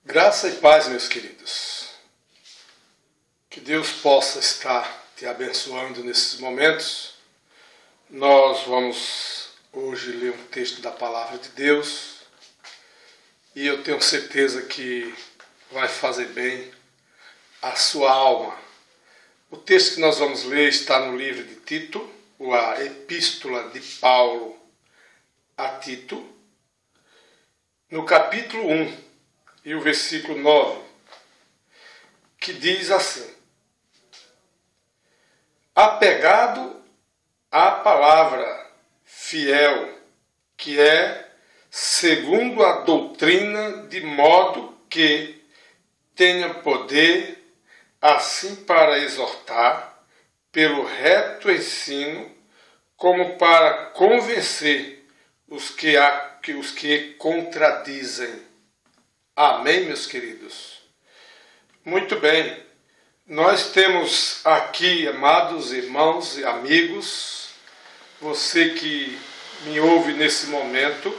Graça e paz, meus queridos. Que Deus possa estar te abençoando nesses momentos. Nós vamos hoje ler um texto da Palavra de Deus e eu tenho certeza que vai fazer bem à sua alma. O texto que nós vamos ler está no livro de Tito, a Epístola de Paulo a Tito, no capítulo 1. E o versículo 9, que diz assim: apegado à palavra fiel, que é segundo a doutrina, de modo que tenha poder, assim para exortar, pelo reto ensino, como para convencer os que contradizem. Amém, meus queridos? Muito bem, nós temos aqui, amados irmãos e amigos, você que me ouve nesse momento,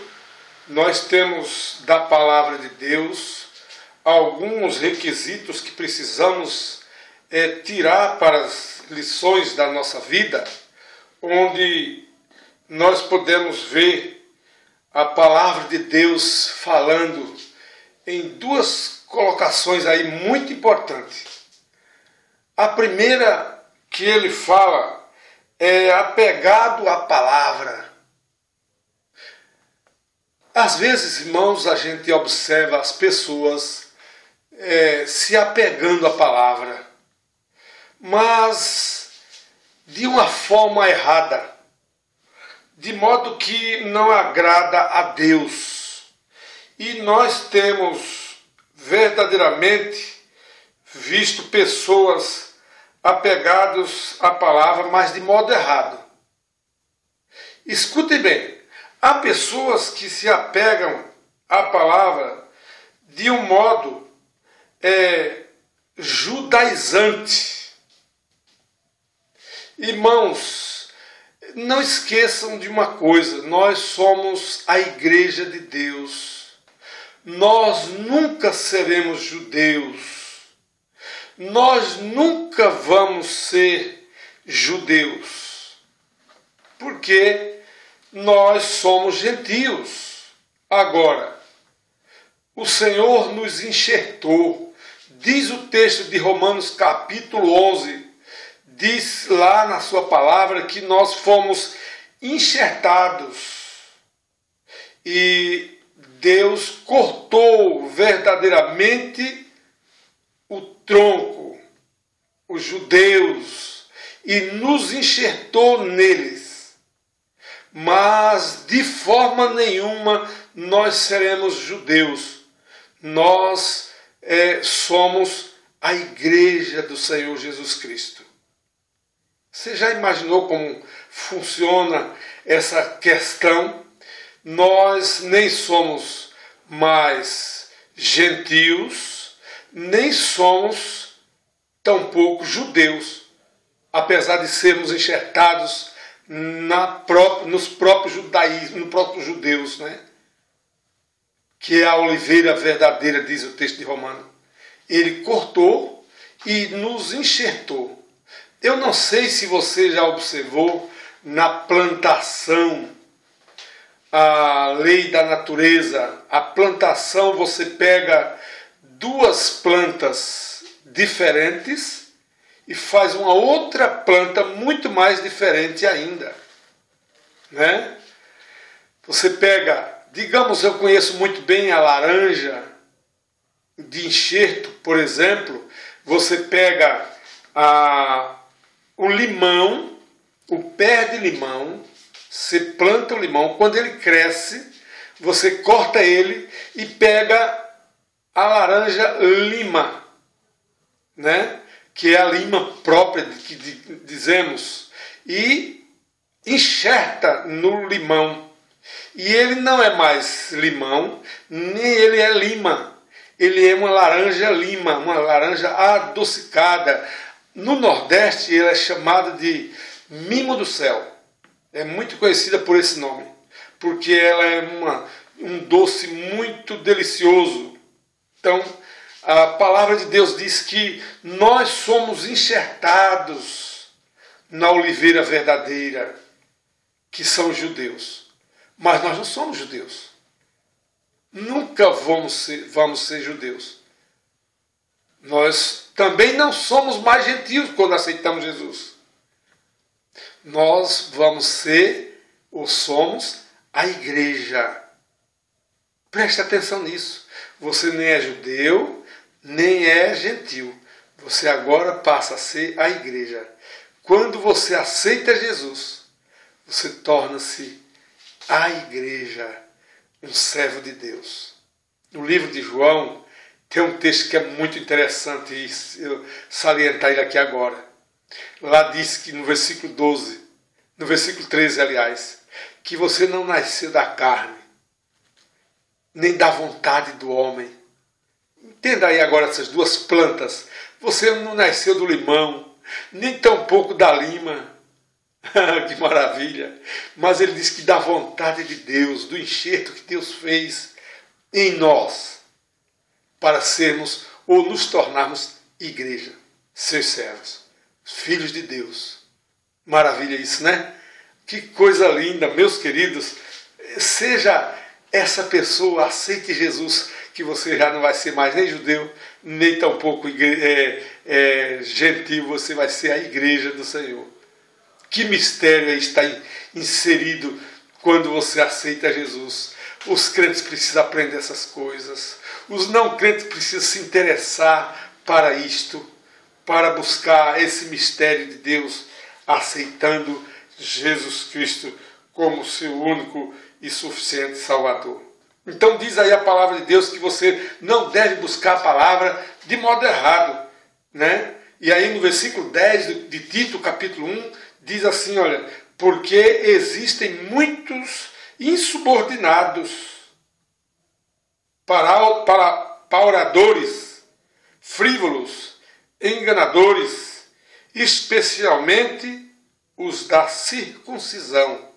nós temos da Palavra de Deus alguns requisitos que precisamos tirar para as lições da nossa vida, onde nós podemos ver a Palavra de Deus falando em duas colocações aí muito importantes. A primeira que ele fala é apegado à palavra. Às vezes, irmãos, a gente observa as pessoas se apegando à palavra, mas de uma forma errada, de modo que não agrada a Deus. E nós temos verdadeiramente visto pessoas apegadas à palavra, mas de modo errado. Escutem bem, há pessoas que se apegam à palavra de um modo judaizante. Irmãos, não esqueçam de uma coisa: nós somos a Igreja de Deus. Nós nunca seremos judeus. Nós nunca vamos ser judeus. Porque nós somos gentios. Agora, o Senhor nos enxertou. Diz o texto de Romanos capítulo 11. Diz lá na sua palavra que nós fomos enxertados. E Deus cortou verdadeiramente o tronco, os judeus, e nos enxertou neles. Mas de forma nenhuma nós seremos judeus. Nós somos a Igreja do Senhor Jesus Cristo. Você já imaginou como funciona essa questão? Nós nem somos mais gentios, nem somos tampouco judeus, apesar de sermos enxertados nos próprios judaísmos, no próprio judeus, né? Que é a oliveira verdadeira, diz o texto de Romano. Ele cortou e nos enxertou. Eu não sei se você já observou na plantação, a lei da natureza, a plantação, você pega duas plantas diferentes e faz uma outra planta muito mais diferente ainda, né? Você pega, digamos, eu conheço muito bem a laranja de enxerto, por exemplo. Você pega o limão, o pé de limão. Você planta o limão, quando ele cresce, você corta ele e pega a laranja lima, né? Que é a lima própria que dizemos, e enxerta no limão. E ele não é mais limão, nem ele é lima. Ele é uma laranja lima, uma laranja adocicada. No Nordeste, ele é chamado de mimo do céu. É muito conhecida por esse nome, porque ela é um doce muito delicioso, Então, a palavra de Deus diz que nós somos enxertados na oliveira verdadeira, que são os judeus. Mas nós não somos judeus. Nunca vamos ser judeus. Nós também não somos mais gentios quando aceitamos Jesus. Nós vamos ser ou somos a igreja. Preste atenção nisso. Você nem é judeu, nem é gentil. Você agora passa a ser a igreja. Quando você aceita Jesus, você torna-se a igreja, um servo de Deus. No livro de João, tem um texto que é muito interessante e eu salientar ele aqui agora. Lá diz que no versículo 12, no versículo 13, aliás, que você não nasceu da carne, nem da vontade do homem. Entenda aí agora essas duas plantas. Você não nasceu do limão, nem tampouco da lima. Que maravilha! Mas ele diz que da vontade de Deus, do enxerto que Deus fez em nós, para sermos ou nos tornarmos igreja, seus servos, filhos de Deus. Maravilha isso, né? Que coisa linda, meus queridos. Seja essa pessoa, aceite Jesus, que você já não vai ser mais nem judeu, nem tampouco gentil, você vai ser a igreja do Senhor. Que mistério aí está inserido quando você aceita Jesus. Os crentes precisam aprender essas coisas. Os não crentes precisam se interessar para isto, para buscar esse mistério de Deus, aceitando Jesus Cristo como seu único e suficiente Salvador. Então diz aí a palavra de Deus que você não deve buscar a palavra de modo errado, né? E aí no versículo 10 de Tito, capítulo 1, diz assim, olha, porque existem muitos insubordinados, pauradores, frívolos, enganadores, especialmente os da circuncisão.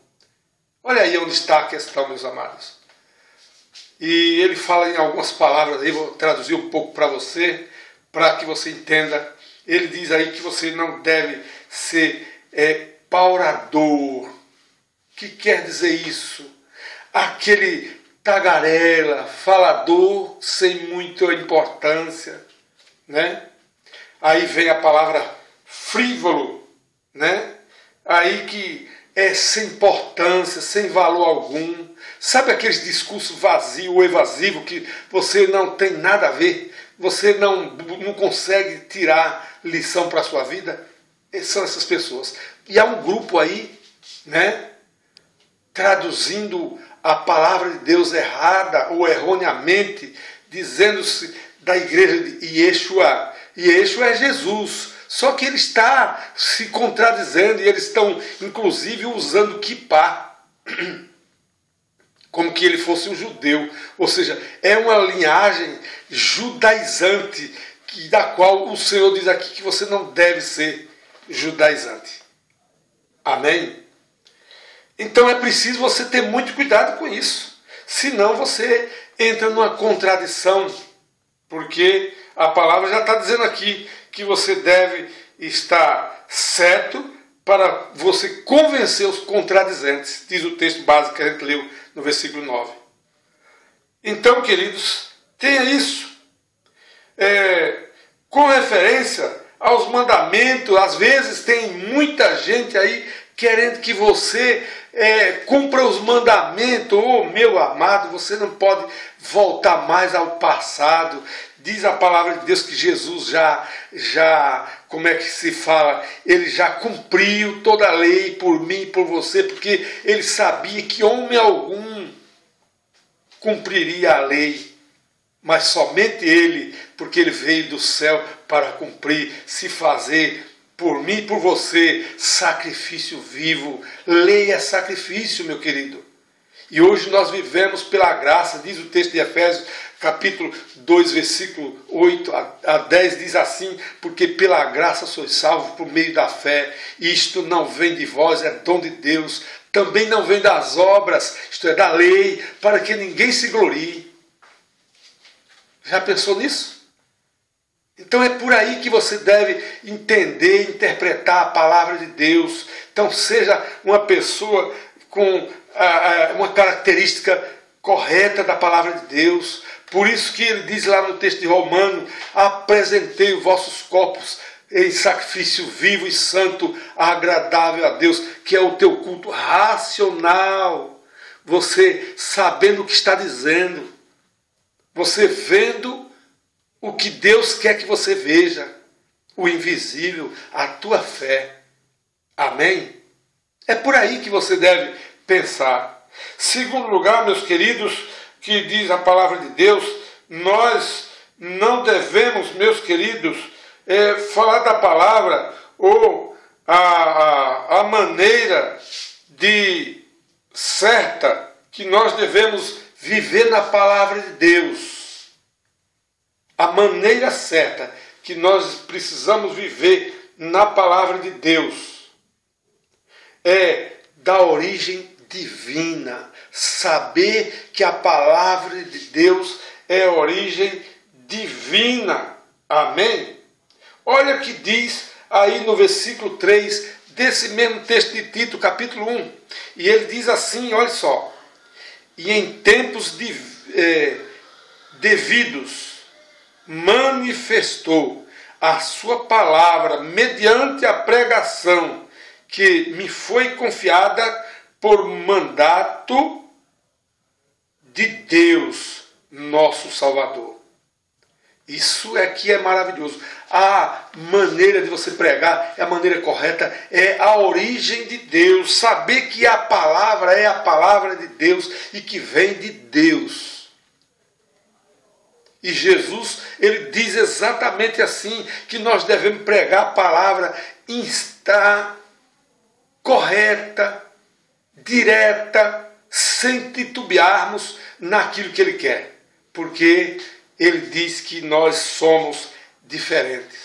Olha aí onde está a questão, meus amados. E ele fala em algumas palavras aí, vou traduzir um pouco para você, para que você entenda. Ele diz aí que você não deve ser paurador. O que quer dizer isso? Aquele tagarela, falador sem muita importância, né? Aí vem a palavra frívolo, né? Aí que é sem importância, sem valor algum. Sabe aqueles discursos vazios ou evasivos que você não tem nada a ver? Você não consegue tirar lição para a sua vida? São essas pessoas. E há um grupo aí, né, traduzindo a palavra de Deus errada ou erroneamente, dizendo-se da igreja de Yeshua. Yeshua é Jesus. Só que ele está se contradizendo e eles estão, inclusive, usando kippah, como que ele fosse um judeu. Ou seja, é uma linhagem judaizante, da qual o Senhor diz aqui que você não deve ser judaizante. Amém? Então é preciso você ter muito cuidado com isso. Senão você entra numa contradição. Porque a palavra já está dizendo aqui que você deve estar certo para você convencer os contradizentes. Diz o texto básico que a gente leu no versículo 9. Então, queridos, tenha isso. Com referência aos mandamentos, às vezes tem muita gente aí querendo que você cumpra os mandamentos. Oh, meu amado, você não pode voltar mais ao passado. Diz a palavra de Deus que Jesus já, como é que se fala? Ele já cumpriu toda a lei por mim e por você, porque ele sabia que homem algum cumpriria a lei, mas somente ele, porque ele veio do céu para cumprir, se fazer por mim e por você sacrifício vivo. Lei é sacrifício, meu querido. E hoje nós vivemos pela graça, diz o texto de Efésios, capítulo 2, versículo 8 a 10, diz assim: porque pela graça sois salvos por meio da fé, e isto não vem de vós, é dom de Deus, também não vem das obras, isto é, da lei, para que ninguém se glorie. Já pensou nisso? Então é por aí que você deve entender, interpretar a palavra de Deus. Então seja uma pessoa com uma característica correta da palavra de Deus. Por isso que ele diz lá no texto de Romanos: apresentei os vossos corpos em sacrifício vivo e santo, agradável a Deus, que é o teu culto racional. Você sabendo o que está dizendo, você vendo o que Deus quer que você veja, o invisível, a tua fé. Amém? É por aí que você deve pensar. Segundo lugar, meus queridos, que diz a palavra de Deus, nós não devemos, meus queridos, falar da palavra ou a maneira de certa que nós devemos viver na palavra de Deus. A maneira certa que nós precisamos viver na palavra de Deus é da origem divina. Saber que a palavra de Deus é origem divina. Amém? Olha o que diz aí no versículo 3 desse mesmo texto de Tito, capítulo 1. E ele diz assim, olha só: e em tempos devidos manifestou a sua palavra mediante a pregação que me foi confiada por mandato de Deus, nosso Salvador. Isso aqui é maravilhoso. A maneira de você pregar é a maneira correta, é a origem de Deus. Saber que a palavra é a palavra de Deus e que vem de Deus. E Jesus, ele diz exatamente assim, que nós devemos pregar a palavra correta, direta, sem titubearmos naquilo que ele quer. Porque ele diz que nós somos diferentes.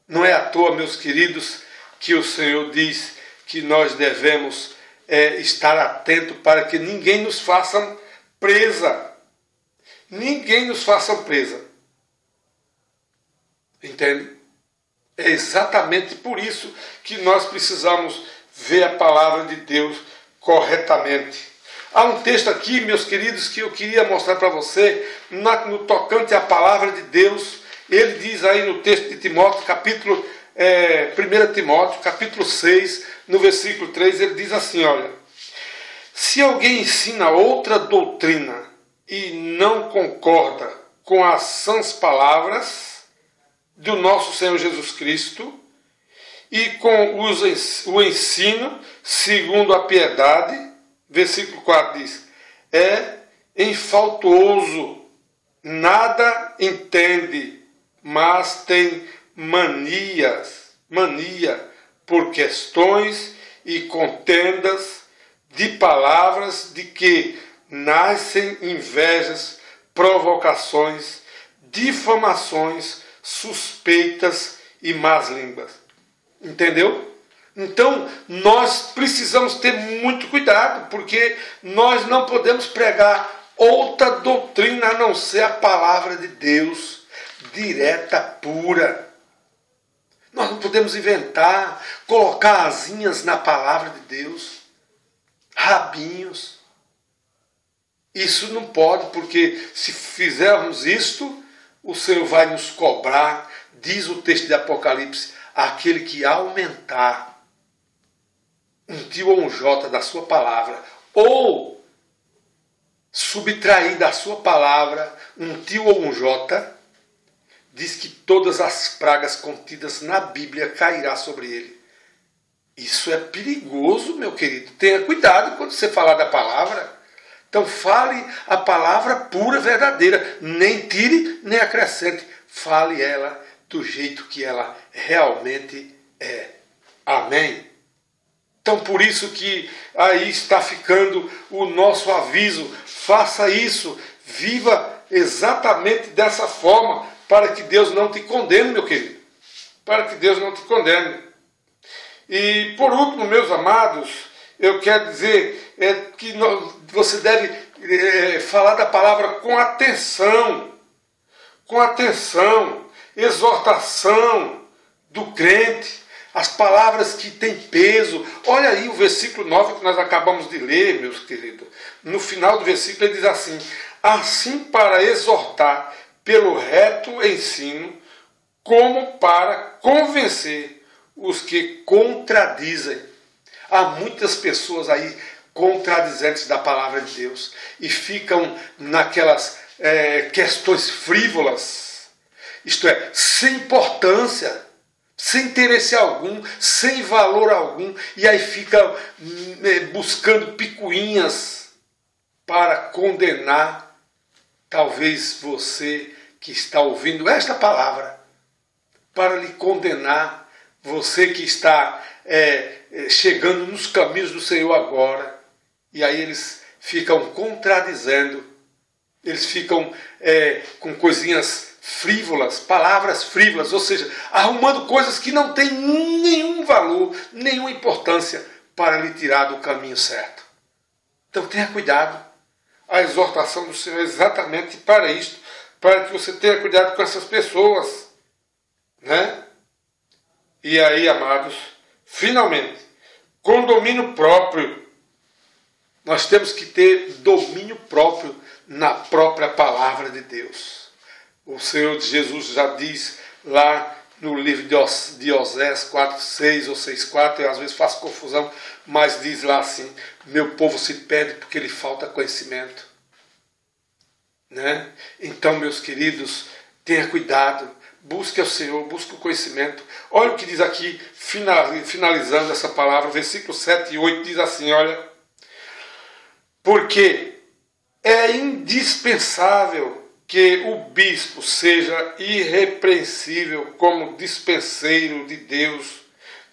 Não é à toa, meus queridos, que o Senhor diz que nós devemos estar atentos para que ninguém nos faça presa. Ninguém nos faça presa. Entende? É exatamente por isso que nós precisamos ver a palavra de Deus corretamente. Há um texto aqui, meus queridos, que eu queria mostrar para você, no tocante à palavra de Deus. Ele diz aí no texto de Timóteo, 1 Timóteo, capítulo 6, no versículo 3, ele diz assim, olha: se alguém ensina outra doutrina e não concorda com as sãs palavras do nosso Senhor Jesus Cristo e com o ensino segundo a piedade, versículo 4 diz, é infautuoso, nada entende, mas tem mania por questões e contendas de palavras, de que nascem invejas, provocações, difamações, suspeitas e más línguas. Entendeu? Então, nós precisamos ter muito cuidado, porque nós não podemos pregar outra doutrina a não ser a palavra de Deus, direta, pura. Nós não podemos inventar, colocar asinhas na palavra de Deus, rabinhos. Isso não pode, porque se fizermos isto, o Senhor vai nos cobrar, diz o texto de Apocalipse, aquele que aumentar um tio ou um jota da sua palavra, ou subtrair da sua palavra um tio ou um jota, diz que todas as pragas contidas na Bíblia cairá sobre ele. Isso é perigoso, meu querido. Tenha cuidado quando você falar da palavra. Então fale a palavra pura, verdadeira. Nem tire, nem acrescente. Fale ela do jeito que ela realmente é. Amém? Então por isso que aí está ficando o nosso aviso. Faça isso. Viva exatamente dessa forma, para que Deus não te condene, meu querido. Para que Deus não te condene. E por último, meus amados, eu quero dizer que você deve falar da palavra com atenção. com atenção, exortação do crente, as palavras que têm peso. Olha aí o versículo 9 que nós acabamos de ler, meus queridos. No final do versículo ele diz assim: assim para exortar pelo reto ensino, como para convencer os que contradizem. Há muitas pessoas aí contradizentes da palavra de Deus e ficam naquelas questões frívolas, isto é, sem importância, sem interesse algum, sem valor algum, e aí fica buscando picuinhas para condenar talvez você que está ouvindo esta palavra, para lhe condenar, você que está chegando nos caminhos do Senhor agora. E aí eles ficam contradizendo, eles ficam com coisinhas frívolas, palavras frívolas, ou seja, arrumando coisas que não têm nenhum valor, nenhuma importância para lhe tirar do caminho certo. Então tenha cuidado. A exortação do Senhor é exatamente para isto, para que você tenha cuidado com essas pessoas, né? E aí, amados, finalmente, com domínio próprio, nós temos que ter domínio próprio na própria palavra de Deus. O Senhor Jesus já diz lá no livro de Osés 4:6 ou 6:4, eu às vezes faço confusão, mas diz lá assim: meu povo se perde porque lhe falta conhecimento. Né? Então, meus queridos, tenha cuidado, busque ao Senhor, busque o conhecimento. Olha o que diz aqui, finalizando essa palavra, versículo 7 e 8 diz assim, olha: porque é indispensável que o bispo seja irrepreensível como dispenseiro de Deus,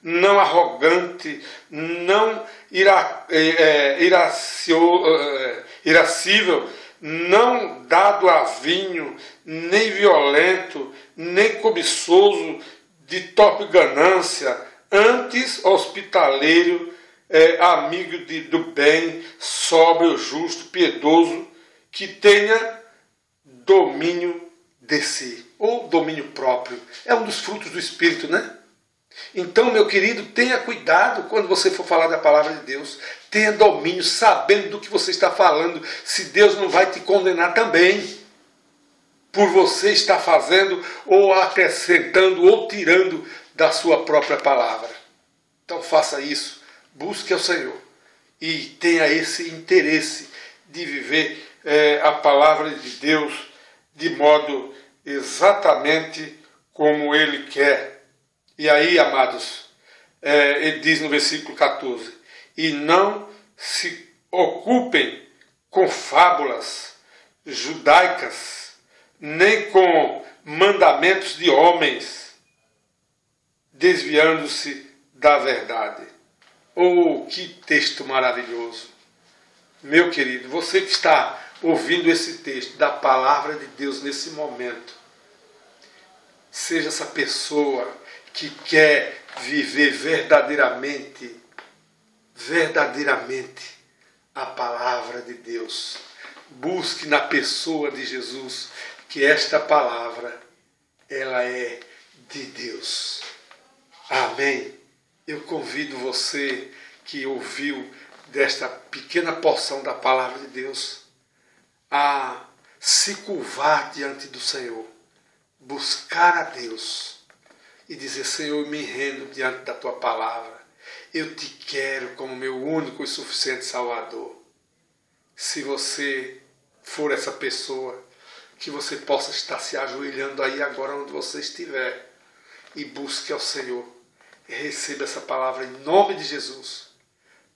não arrogante, não irascível, não dado a vinho, nem violento, nem cobiçoso de torpe ganância, antes hospitaleiro, amigo do bem, sóbrio, justo, piedoso, que tenha domínio de si, ou domínio próprio. É um dos frutos do Espírito, né? Então, meu querido, tenha cuidado quando você for falar da palavra de Deus. Tenha domínio, sabendo do que você está falando, se Deus não vai te condenar também por você estar fazendo, ou acrescentando, ou tirando da sua própria palavra. Então faça isso, busque ao Senhor e tenha esse interesse de viver a palavra de Deus de modo exatamente como Ele quer. E aí, amados, ele diz no versículo 14: e não se ocupem com fábulas judaicas, nem com mandamentos de homens, desviando-se da verdade. Oh, que texto maravilhoso! Meu querido, você que está ouvindo esse texto da palavra de Deus nesse momento, seja essa pessoa que quer viver verdadeiramente a palavra de Deus. Busque na pessoa de Jesus, que esta palavra, ela é de Deus. Amém? Eu convido você que ouviu desta pequena porção da palavra de Deus a se curvar diante do Senhor, buscar a Deus e dizer: Senhor, eu me rendo diante da Tua palavra. Eu te quero como meu único e suficiente Salvador. Se você for essa pessoa, que você possa estar se ajoelhando aí agora onde você estiver e busque ao Senhor. Receba essa palavra em nome de Jesus,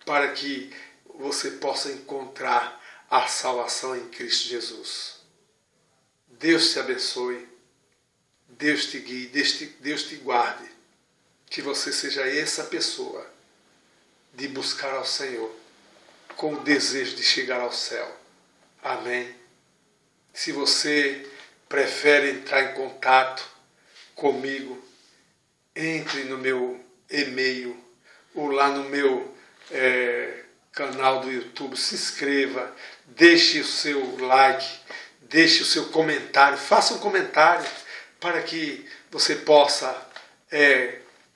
para que você possa encontrar a salvação em Cristo Jesus. Deus te abençoe, Deus te guie, Deus te guarde, que você seja essa pessoa de buscar ao Senhor com o desejo de chegar ao céu. Amém? Se você prefere entrar em contato comigo, entre no meu e-mail ou lá no meu canal do YouTube, se inscreva, deixe o seu like, deixe o seu comentário, faça um comentário para que você possa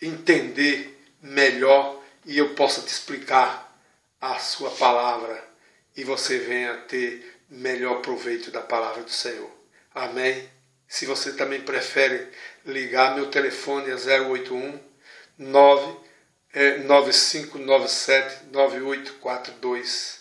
entender melhor e eu possa te explicar a sua palavra e você venha ter melhor proveito da palavra do Senhor. Amém? Se você também prefere ligar, meu telefone é 081 9597 9842.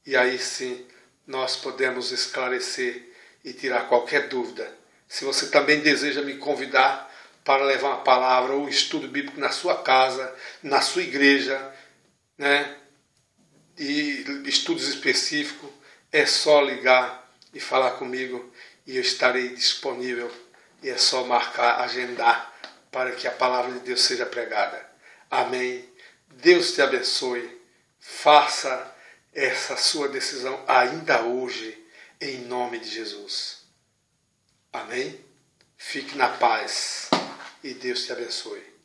E aí sim nós podemos esclarecer e tirar qualquer dúvida. Se você também deseja me convidar para levar uma palavra ou estudo bíblico na sua casa, na sua igreja, né? E estudos específicos, é só ligar e falar comigo e eu estarei disponível. E é só marcar, agendar para que a palavra de Deus seja pregada. Amém. Deus te abençoe. Faça essa sua decisão ainda hoje, em nome de Jesus. Amém? Fique na paz e Deus te abençoe.